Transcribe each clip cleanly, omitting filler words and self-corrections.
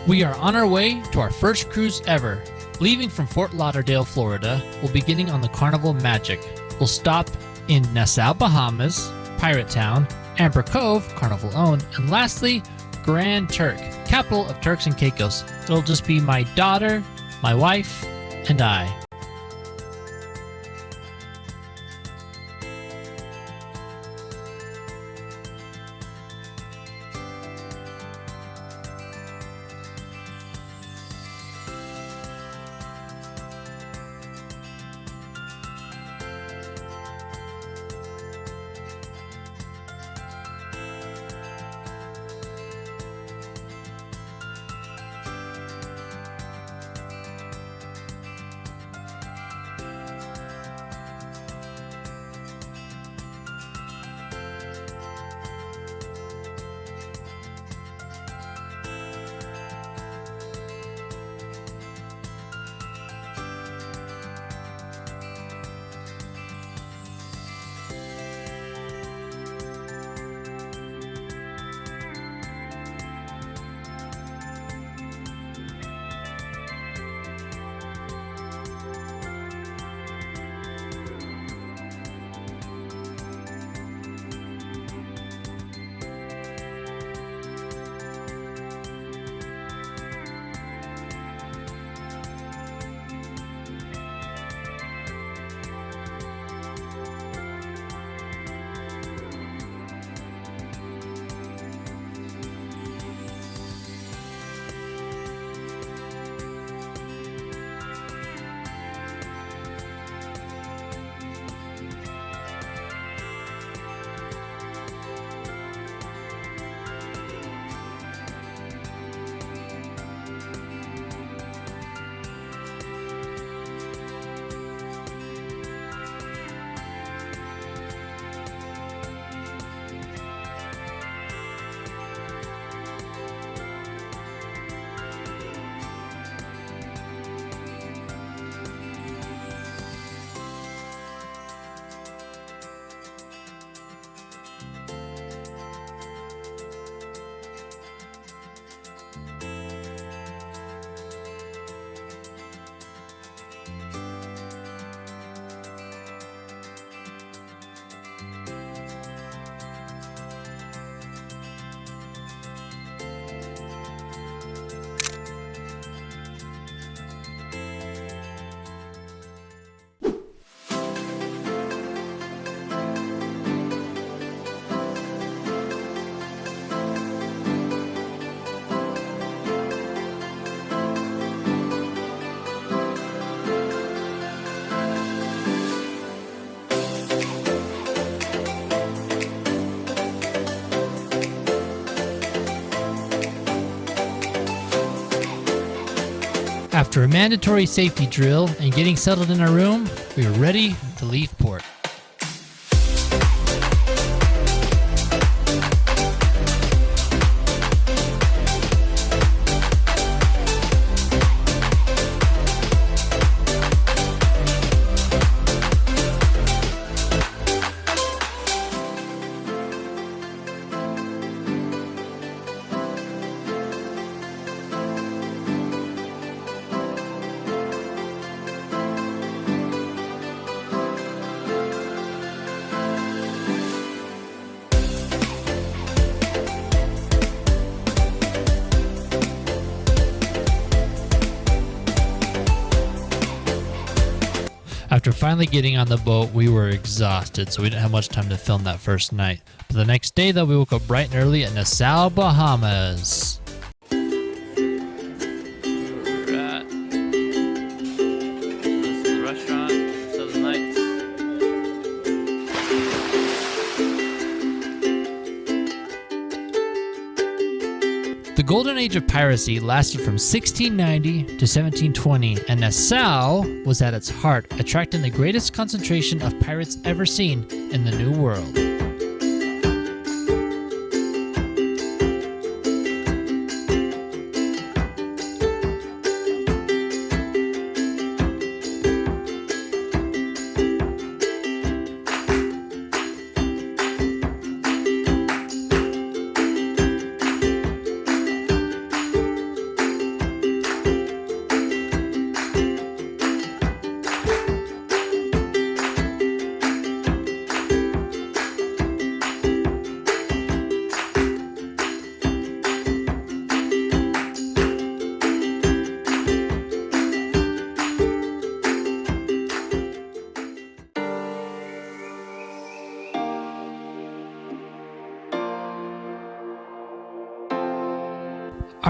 We are on our way to our first cruise ever. Leaving from Fort Lauderdale, Florida, we'll be getting on the Carnival Magic. We'll stop in Nassau, Bahamas, Pirate Town, Amber Cove, Carnival owned, and lastly, Grand Turk, capital of Turks and Caicos. It'll just be my daughter, my wife, and I. After a mandatory safety drill and getting settled in our room, we were ready to leave port. After finally getting on the boat, we were exhausted, so we didn't have much time to film that first night. But the next day, though, we woke up bright and early at Nassau, Bahamas. The golden age of piracy lasted from 1690 to 1720, and Nassau was at its heart, attracting the greatest concentration of pirates ever seen in the New World.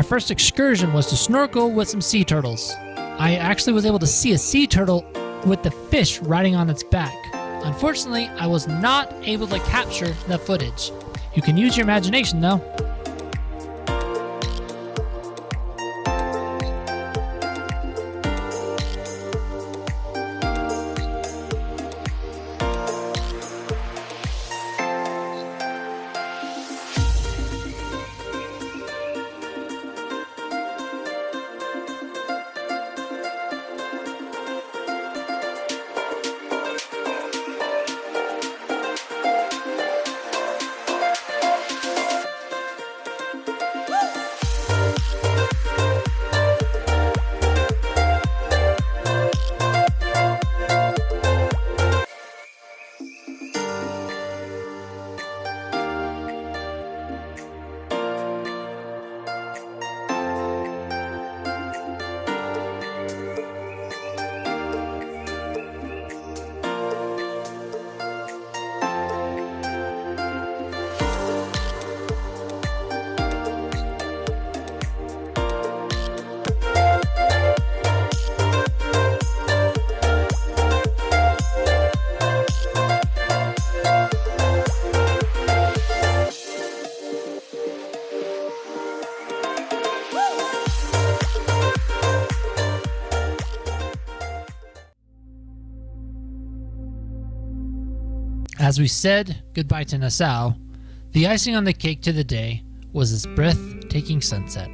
first excursion was to snorkel with some sea turtles. I actually was able to see a sea turtle with the fish riding on its back. Unfortunately, I was not able to capture the footage. You can use your imagination though. As we said goodbye to Nassau, the icing on the cake to the day was this breathtaking sunset.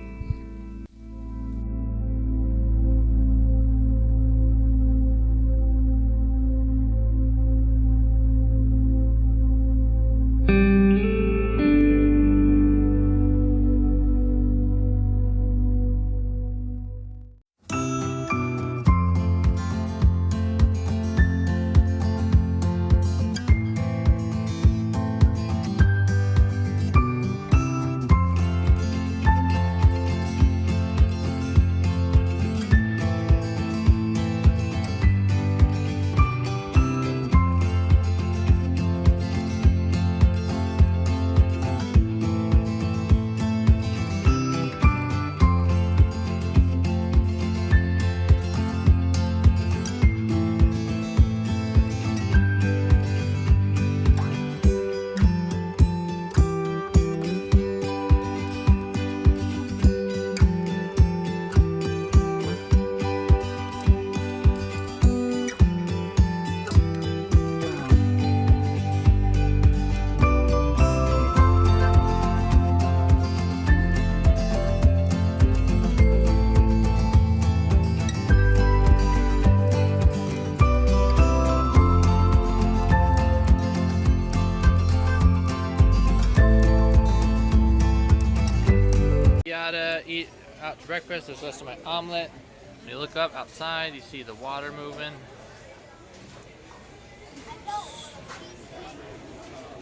Eat out to breakfast. There's the rest of my omelet. When you look up outside, you see the water moving.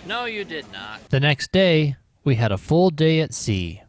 No, you did not. The next day, we had a full day at sea.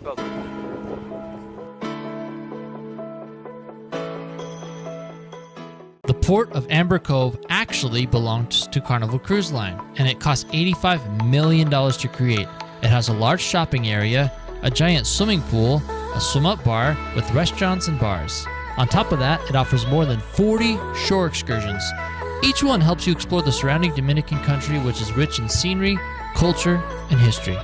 riverboat. The port of Amber Cove actually belongs to Carnival Cruise Line, and it cost $85 million to create. It has a large shopping area, a giant swimming pool, a swim-up bar with restaurants and bars. On top of that, it offers more than 40 shore excursions. Each one helps you explore the surrounding Dominican country, which is rich in scenery, culture, and history.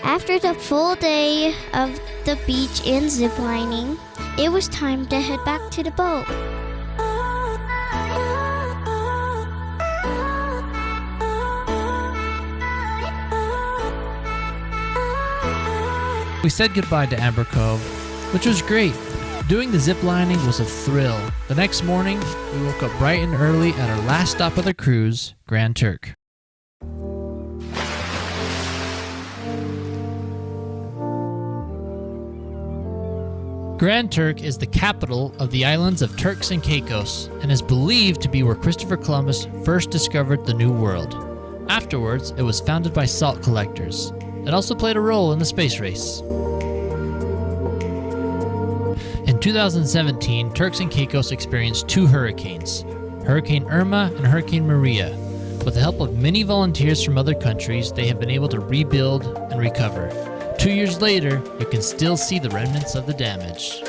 After the full day of the beach and ziplining, it was time to head back to the boat. We said goodbye to Amber Cove, which was great. Doing the zip lining was a thrill. The next morning, we woke up bright and early at our last stop of the cruise, Grand Turk. Grand Turk is the capital of the islands of Turks and Caicos and is believed to be where Christopher Columbus first discovered the New World. Afterwards, it was founded by salt collectors. It also played a role in the space race. In 2017, Turks and Caicos experienced 2 hurricanes, Hurricane Irma and Hurricane Maria. With the help of many volunteers from other countries, they have been able to rebuild and recover. 2 years later, you can still see the remnants of the damage.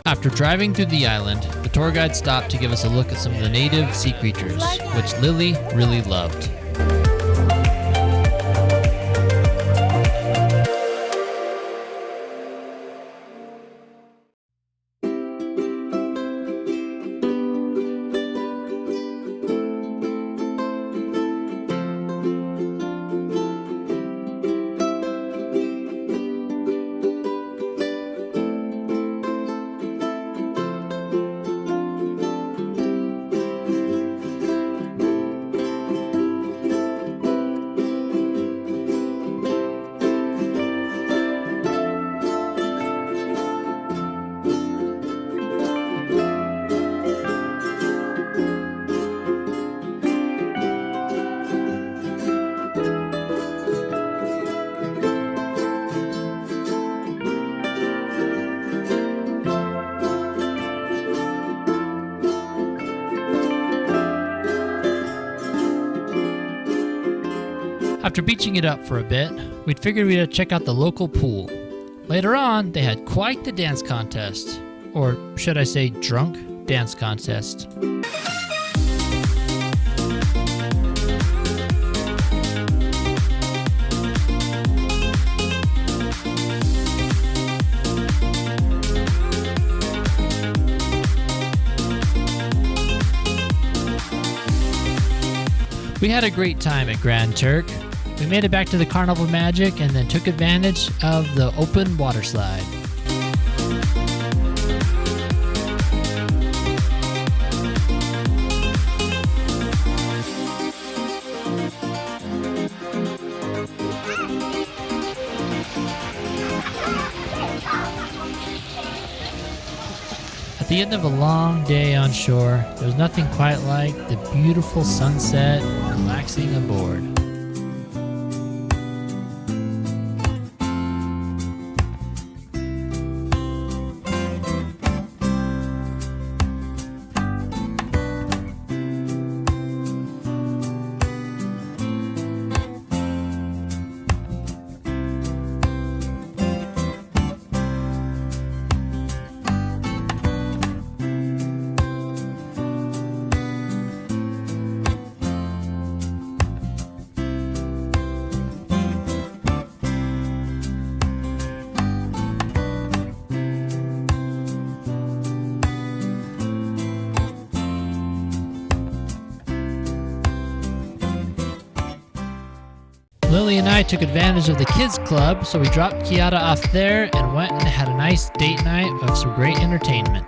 After driving through the island, the tour guide stopped to give us a look at some of the native sea creatures, which Lily really loved. After beaching it up for a bit, we'd figured we'd check out the local pool. Later on, they had quite the dance contest. Or should I say drunk dance contest. We had a great time at Grand Turk. We made it back to the Carnival Magic and then took advantage of the open water slide. At the end of a long day on shore, there's nothing quite like the beautiful sunset relaxing aboard. Lily and I took advantage of the kids club, so we dropped Kiara off there and went and had a nice date night of some great entertainment.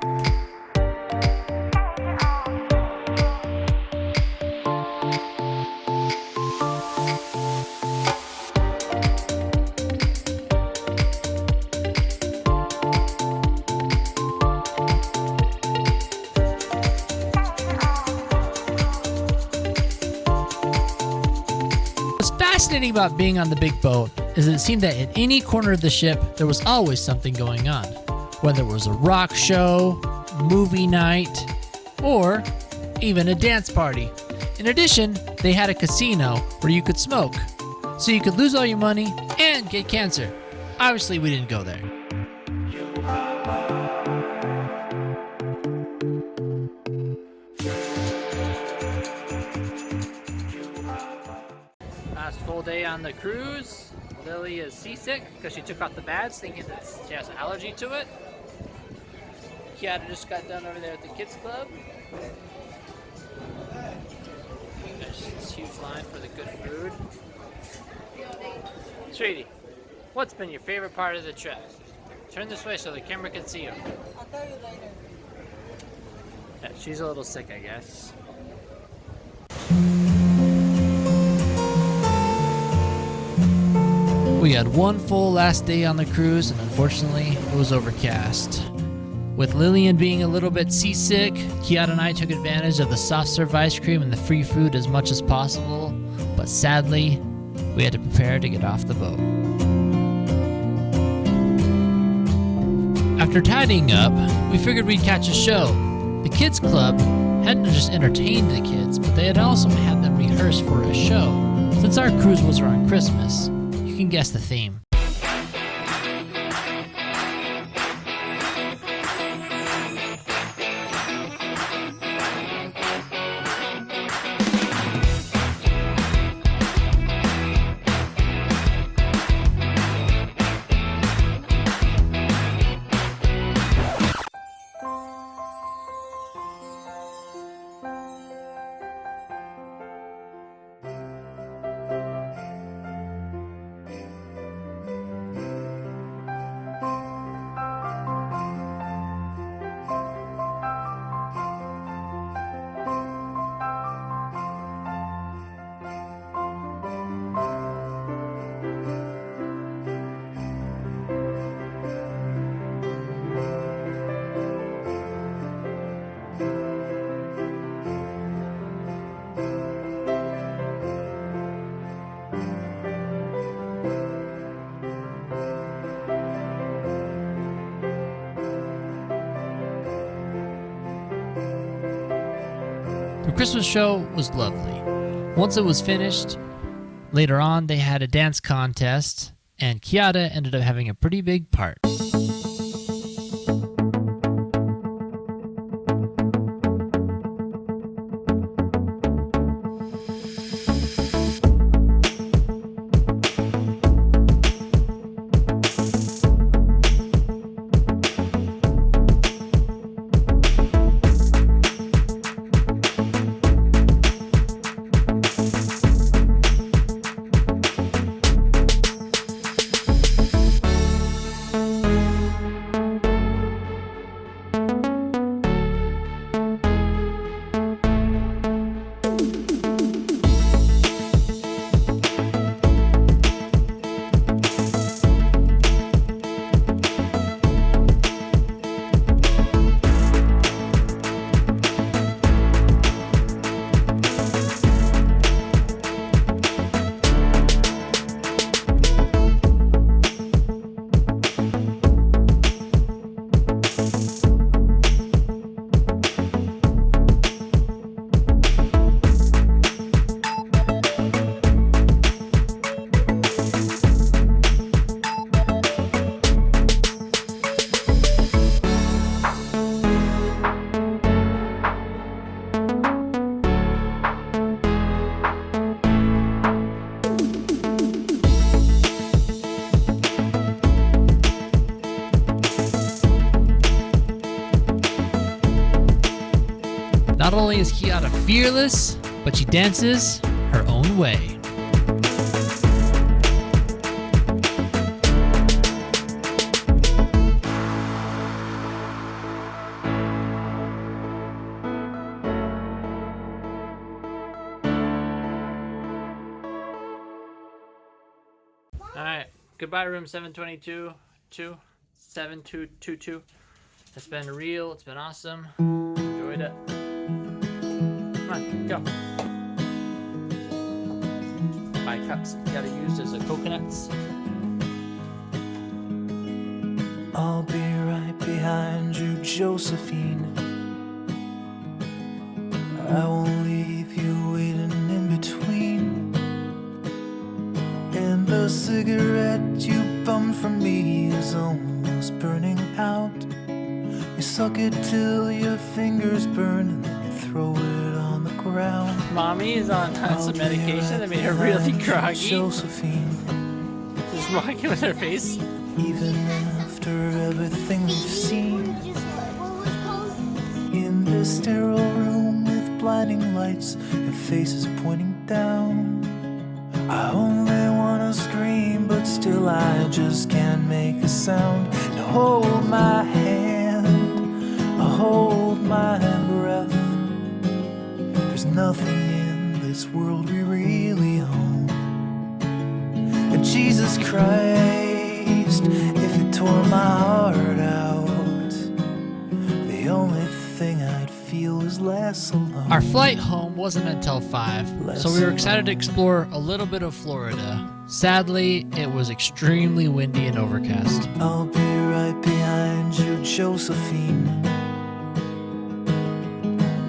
What's fascinating about being on the big boat is that it seemed that at any corner of the ship there was always something going on, whether it was a rock show, movie night, or even a dance party. In addition, they had a casino where you could smoke, so you could lose all your money and get cancer. Obviously, we didn't go there. Last full day on the cruise. Lily is seasick because she took off the badge thinking that she has an allergy to it. Kiara just got done over there at the kids club. There's this huge line for the good food. Sweetie, what's been your favorite part of the trip? Turn this way so the camera can see you. I'll tell you later. Yeah, she's a little sick, I guess. We had one full last day on the cruise, and unfortunately, it was overcast. With Lillian being a little bit seasick, Kiara and I took advantage of the soft serve ice cream and the free food as much as possible, but sadly, we had to prepare to get off the boat. After tidying up, we figured we'd catch a show. The kids club hadn't just entertained the kids, but they had also had them rehearse for a show. Since our cruise was around Christmas, you can guess the theme. The Christmas show was lovely. Once it was finished, later on they had a dance contest, and Kiara ended up having a pretty big part. Not only is Kiara fearless, but she dances her own way. Alright, goodbye room 7222. It's been real, it's been awesome. Enjoyed it. Come on, go. Buy cups you gotta use as a coconuts. I'll be right behind you, Josephine. I won't leave you waiting in between. And the cigarette you bummed from me is almost burning out. You suck it till your fingers burn and then you throw it on the ground. Mommy is on some medication that made her really groggy. Josephine, Just walking with her face. even after everything we've seen. In this sterile room with blinding lights and faces pointing down, I only wanna scream, but still I just can't make a sound. Now hold my hand, hold my breath. There's nothing in this world we really own. And Jesus Christ, if you tore my heart out, the only thing I'd feel is less alone. Our flight home wasn't until 5, so we were excited to explore a little bit of Florida. Sadly, it was extremely windy and overcast. I'll be right behind you, Josephine.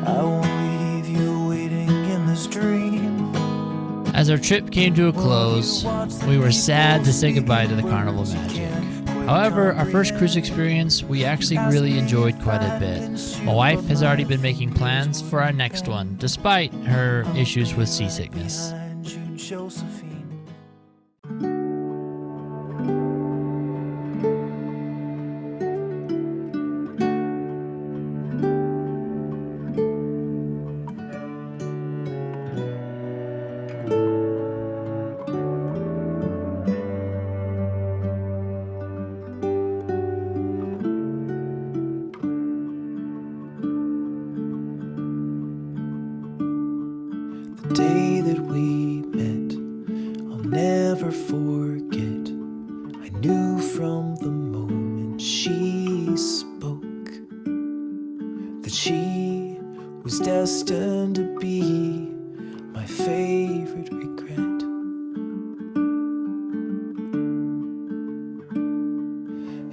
I won't leave you waiting in this dream. As our trip came to a close, we were sad to say goodbye to the Carnival magic. However, our first cruise experience, we actually really enjoyed quite a bit. My wife has already been making plans for our next one, despite her issues with seasickness. Behind you, Josephine. The day that we met, I'll never forget. I knew from the moment she spoke that she was destined to be my favorite regret.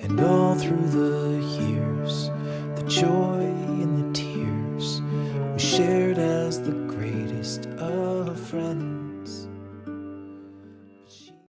And all through the years, the joy